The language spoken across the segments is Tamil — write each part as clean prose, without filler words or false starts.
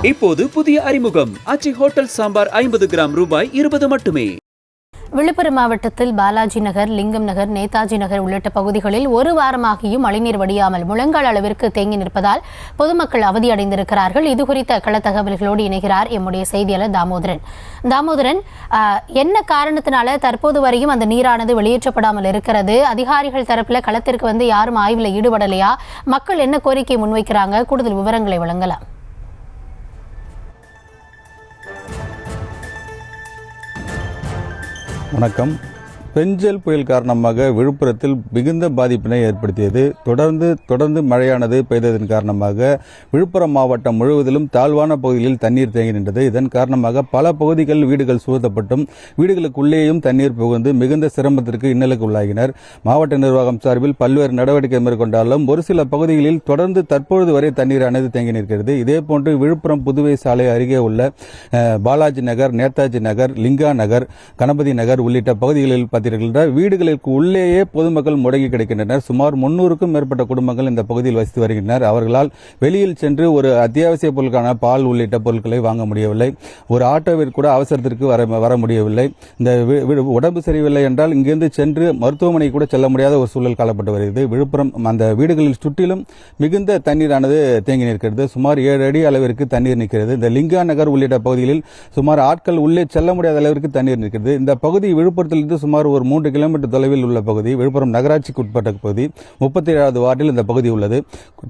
இப்போது புதிய அறிமுகம் ஆச்சி ஹோட்டல் சாம்பார் 50 கிராம் ரூபாய் 20 மட்டுமே. விழுப்புரம் மாவட்டத்தில் பாலாஜி நகர், லிங்கம் நகர், நேதாஜி நகர் உள்ளிட்ட பகுதிகளில் ஒரு வாரமாகியும் மழைநீர் வடியாமல் முழங்கால் அளவிற்கு தேங்கி நிற்பதால் பொதுமக்கள் அவதியடைந்திருக்கிறார்கள். இதுகுறித்த கள தகவல்களோடு இணைகிறார் எம்முடைய செய்தியாளர் தாமோதரன். என்ன காரணத்தினால தற்போது வரையும் அந்த நீரானது வெளியேற்றப்படாமல் இருக்கிறது? அதிகாரிகள் தரப்புல களத்திற்கு யாரும் ஆய்வில் ஈடுபடலையா? மக்கள் என்ன கோரிக்கை முன்வைக்கிறாங்க? கூடுதல் விவரங்களை வழங்கலாம். வணக்கம். பெஞ்சல் புயல் காரணமாக விழுப்புரத்தில் மிகுந்த பாதிப்பினை ஏற்படுத்தியது. தொடர்ந்து மழையானது பெய்ததன் காரணமாக விழுப்புரம் மாவட்டம் முழுவதிலும் தாழ்வான பகுதிகளில் தண்ணீர் தேங்கி நின்றது. இதன் காரணமாக பல பகுதிகள் வீடுகள் சூழ்த்தப்பட்டும் வீடுகளுக்குள்ளேயும் தண்ணீர் புகுந்து மிகுந்த சிரமத்திற்கு இன்னலுக்கு உள்ளாகினர். மாவட்ட நிர்வாகம் சார்பில் பல்வேறு நடவடிக்கை மேற்கொண்டாலும் ஒரு சில பகுதிகளில் தொடர்ந்து தற்பொழுது வரை தண்ணீரானது தேங்கி நிற்கிறது. இதேபோன்று விழுப்புரம் புதுவை சாலை அருகே உள்ள பாலாஜி நகர், நேதாஜி நகர், லிங்கா நகர், கணபதி நகர் உள்ளிட்ட பகுதிகளில் வீடுகளுக்கு உள்ளேயே பொதுமக்கள் முடங்கி கிடக்கின்றனர். சுமார் 300க்கும் மேற்பட்ட குடும்பங்கள் இந்த பகுதியில் வசித்து வருகின்றனர். அவர்களால் வெளியில் சென்று ஒரு அத்தியாவசிய பொருட்கான பால் உள்ளிட்ட பொருட்களை வாங்க முடியவில்லை. ஒரு ஆட்டோவிற்கு கூட அவசரத்திற்கு வர முடியவில்லை. இந்த உடம்பு சரியில்லை என்றால் இங்கிருந்து சென்று மருத்துவமனை கூட செல்ல முடியாத ஒரு சூழல் காணப்பட்டு வருகிறது. விழுப்புரம் அந்த வீடுகளில் சுற்றிலும் மிகுந்த தண்ணீரானது தேங்கி நிற்கிறது. சுமார் 7 அடி அளவிற்கு தண்ணீர் நிற்கிறது. இந்த லிங்கா நகர் உள்ளிட்ட பகுதிகளில் சுமார் ஆட்கள் உள்ளே செல்ல முடியாத அளவிற்கு தண்ணீர் நிற்கிறது. இந்த பகுதி விழுப்புரத்திலிருந்து சுமார் ஒரு 3 கிலோமீட்டர் தொலைவில் உள்ள பகுதி. விழுப்புரம் நகராட்சிக்கு உட்பட்ட பகுதி. 37வது வார்டில் இந்த பகுதி உள்ளது.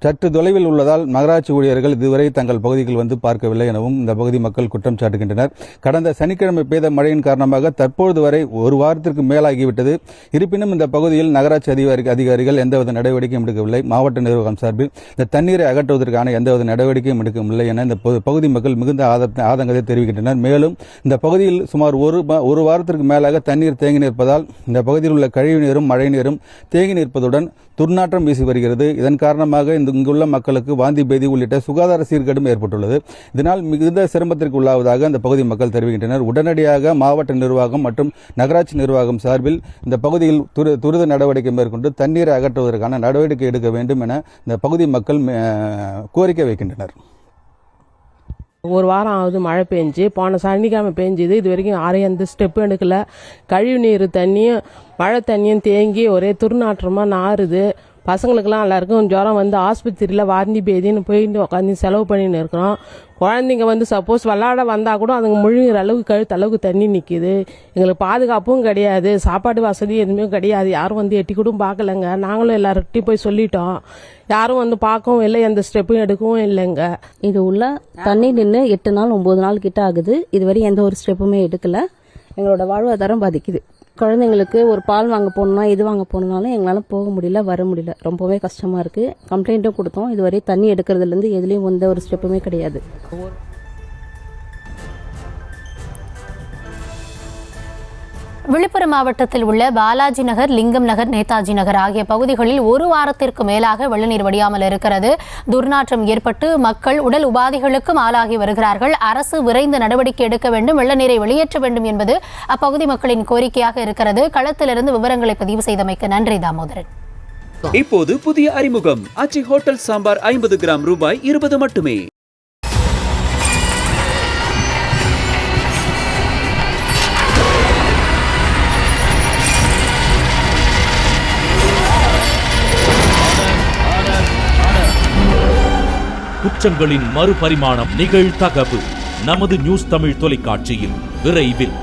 சற்று தொலைவில் உள்ளதால் நகராட்சி ஊழியர்கள் இதுவரை தங்கள் பகுதிகள் பார்க்கவில்லை எனவும் இந்த பகுதி மக்கள் குற்றம் சாட்டுகின்றனர். கடந்த சனிக்கிழமை பெய்த மழையின் காரணமாக தற்பொழுது வரை ஒரு வாரத்திற்கு மேலாகிவிட்டது. இருப்பினும் இந்த பகுதியில் நகராட்சி அதிகாரிகள் எந்தவித நடவடிக்கையும் எடுக்கவில்லை. மாவட்ட நிர்வாகம் சார்பில் இந்த தண்ணீரை அகற்றுவதற்கான எந்தவித நடவடிக்கையும் எடுக்கவில்லை என இந்த பகுதி மக்கள் மிகுந்த ஆதங்கத்தை தெரிவிக்கின்றனர். மேலும் இந்த பகுதியில் சுமார் ஒரு வாரத்திற்கு மேலாக தண்ணீர் தேங்கி நிற்பதால் இந்த பகுதியில் உள்ள கழிவு நீரும் மழை நீரும் தேங்கி நிற்பதுடன் துர்நாற்றம் வீசி வருகிறது. இதன் காரணமாக இங்குள்ள மக்களுக்கு வாந்தி பேதி உள்ளிட்ட சுகாதார சீர்கேடும் ஏற்பட்டுள்ளது. இதனால் மிகுந்த சிரமத்திற்கு உள்ளாவதாக இந்த பகுதி மக்கள் தெரிவிக்கின்றனர். உடனடியாக மாவட்ட நிர்வாகம் மற்றும் நகராட்சி நிர்வாகம் சார்பில் இந்த பகுதியில் துரித நடவடிக்கை மேற்கொண்டு தண்ணீரை அகற்றுவதற்கான நடவடிக்கை எடுக்க வேண்டும் என இந்த பகுதி மக்கள் கோரிக்கை வைக்கின்றனர். ஒரு வாரம் ஆகுது மழை பெஞ்சு. போன சனிக்கிழமை பெஞ்சுது. இது வரைக்கும் யாரையும் எந்த ஸ்டெப்பும் எடுக்கல. கழிவு நீர் தண்ணியும் மழை தண்ணியும் தேங்கி ஒரே துர்நாற்றமாக நாறுது. பசங்களுக்கெல்லாம் எல்லாருக்கும் ஜுரம் ஆஸ்பத்திரியில் வாந்தி பேதின்னு போயிட்டு உட்காந்து செலவு பண்ணின்னு இருக்கிறோம். குழந்தைங்க சப்போஸ் விளாட வந்தால் கூட அதுங்க முழுகிற அளவுக்கு கழுத்து அளவுக்கு தண்ணி நிற்கிது. எங்களுக்கு பாதுகாப்பும் கிடையாது, சாப்பாடு வசதி எதுவுமே கிடையாது. யாரும் எட்டி கூட பார்க்கலங்க. நாங்களும் எல்லார்கிட்டையும் போய் சொல்லிட்டோம். யாரும் பார்க்கவும் இல்லை, எந்த ஸ்டெப்பும் எடுக்கவும் இல்லைங்க. இது உள்ள தண்ணி நின்று 8 நாள் 9 நாள் கிட்ட ஆகுது. இதுவரை எந்த ஒரு ஸ்டெப்புமே எடுக்கல. எங்களோட வாழ்வாதாரம் பாதிக்குது. குழந்தைங்களுக்கு ஒரு பால் வாங்க போகணுன்னா இது வாங்க போகணுன்னாலும் எங்களால் போக முடியல, வர முடியல. ரொம்பவே கஷ்டமாக இருக்குது. கம்ப்ளைண்ட்டும் கொடுத்தோம். இதுவரை தண்ணி எடுக்கிறதுலேருந்து எதுலேயும் எந்த ஒரு ஸ்டெப்புமே கிடையாது. விழுப்புரம் மாவட்டத்தில் உள்ள பாலாஜி நகர், லிங்கம் நகர், நேதாஜி நகர் ஆகிய பகுதிகளில் ஒரு வாரத்திற்கு மேலாக வெள்ளநீர் வடியாமல் இருக்கிறது. துர்நாற்றம் ஏற்பட்டு மக்கள் உடல் உபாதைகளுக்கும் ஆளாகி வருகிறார்கள். அரசு விரைந்து நடவடிக்கை எடுக்க வேண்டும், வெள்ளநீரை வெளியேற்ற வேண்டும் என்பது அப்பகுதி மக்களின் கோரிக்கையாக இருக்கிறது. களத்திலிருந்து விவரங்களை பதிவு செய்தமைக்கு நன்றி தாமோதரன். இப்போது புதிய அறிமுகம் ஆச்சி ஹோட்டல் சாம்பார் 50 கிராம் ரூபாய் 20 மட்டுமே. குற்றங்களின் மறுபரிமாணம் நிகழ்தகவு நமது நியூஸ் தமிழ் தொலைக்காட்சியில் விரைவில்.